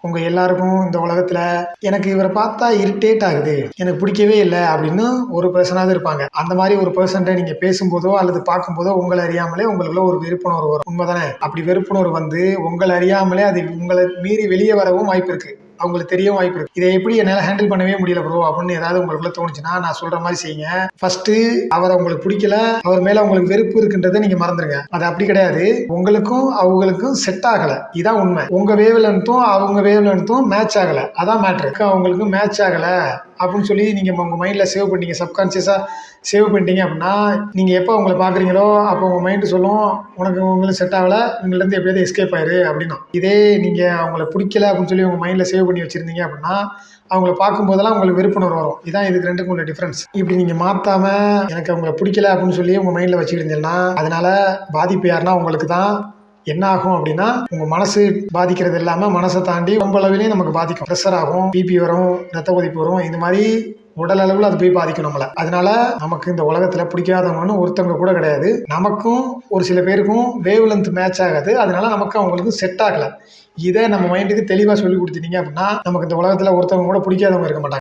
உங்க எல்லாருக்கும் இந்த உலகத்துல எனக்கு இவரை பார்த்தா இரிட்டேட் ஆகுது, எனக்கு பிடிக்கவே இல்லை அப்படின்னு ஒரு பர்சனாவது இருப்பாங்க. அந்த மாதிரி ஒரு பர்சன்ட்ட நீங்க பேசும்போதோ அல்லது பார்க்கும்போதோ உங்களை அறியாமலே உங்களுக்குள்ள ஒரு வெறுப்புணர்வு வரும். உண்மைதானே? அப்படி வெறுப்புணர்வு வந்து உங்களை அறியாமலே அது உங்களை மீறி வெளியே வரவும் வாய்ப்பு இருக்கு. அவங்களுக்கு தெரியவும் வாய்ப்பு இருக்கு. இதை எப்படி என்னால் ஹேண்டில் பண்ணவே முடியல ப்ரோ அப்படின்னு ஏதாவது உங்களுக்குள்ள தோணுச்சுன்னா நான் சொல்ற மாதிரி செய்யுங்க. ஃபர்ஸ்ட் அவரை உங்களுக்கு பிடிக்கல, அவர் மேல உங்களுக்கு வெறுப்பு இருக்குன்றதை நீங்க மறந்துருங்க. அது அப்படி கிடையாது. உங்களுக்கும் அவங்களுக்கும் செட் ஆகல, இதான் உண்மை. உங்க வேவ் லென்த்தும் அவங்க வேவ் லென்த்தும் மேட்ச் ஆகல, அதான் மேட்ரு. அவங்களுக்கு மேட்ச் ஆகல அப்படின்னு சொல்லி நீங்க உங்க மைண்ட்ல சேவ் பண்ணீங்க, சப்கான்சியஸா சேவ் பண்ணிட்டீங்க அப்படின்னா நீங்க எப்போ அவங்களை பாக்குறீங்களோ அப்போ உங்க மைண்ட் சொல்லும் உனக்கு உங்களுக்கு செட் ஆகல, உங்கள்ட்ட இருந்து எப்படியாவது எஸ்கேப் ஆயிரு அப்படின்னா. இதே நீங்க அவங்கள பிடிக்கல அப்படின்னு சொல்லி உங்க மைண்ட்ல சேவ் பண்ணி வச்சிருந்தீங்க அப்படின்னா அவங்கள பார்க்கும்போதெல்லாம் உங்களுக்கு வெறுப்புணர்வு வரும். இதான் இதுக்கு ரெண்டுக்கும் உள்ள டிஃபரன்ஸ். இப்படி நீங்க மாத்தாம எனக்கு அவங்கள பிடிக்கல அப்படின்னு சொல்லி உங்க மைண்ட்ல வச்சுக்கிட்டீங்கன்னா அதனால பாதிப்பு யாருன்னா உங்களுக்கு தான். என்ன ஆகும் அப்படின்னா உங்க மனசு பாதிக்கிறது இல்லாம மனசை தாண்டி ரொம்ப அளவிலையும் நமக்கு பாதிக்கும். ப்ரெஷர் ஆகும், பிபி வரும், ரத்த கொதிப்பு வரும். இந்த மாதிரி உடல் அளவில் அது போய் பாதிக்கும் நம்மளை. அதனால நமக்கு இந்த உலகத்துல பிடிக்காதவங்கன்னு ஒருத்தவங்க கூட கிடையாது. நமக்கும் ஒரு சில பேருக்கும் வேவ் லென்த் மேட்ச் ஆகாது, அதனால நமக்கு அவங்களுக்கு செட் ஆகல. இதை நம்ம மைண்டுக்கு தெளிவாக சொல்லி கொடுத்துட்டீங்க அப்படின்னா நமக்கு இந்த உலகத்துல ஒருத்தவங்க கூட பிடிக்காதவங்க இருக்க மாட்டாங்க.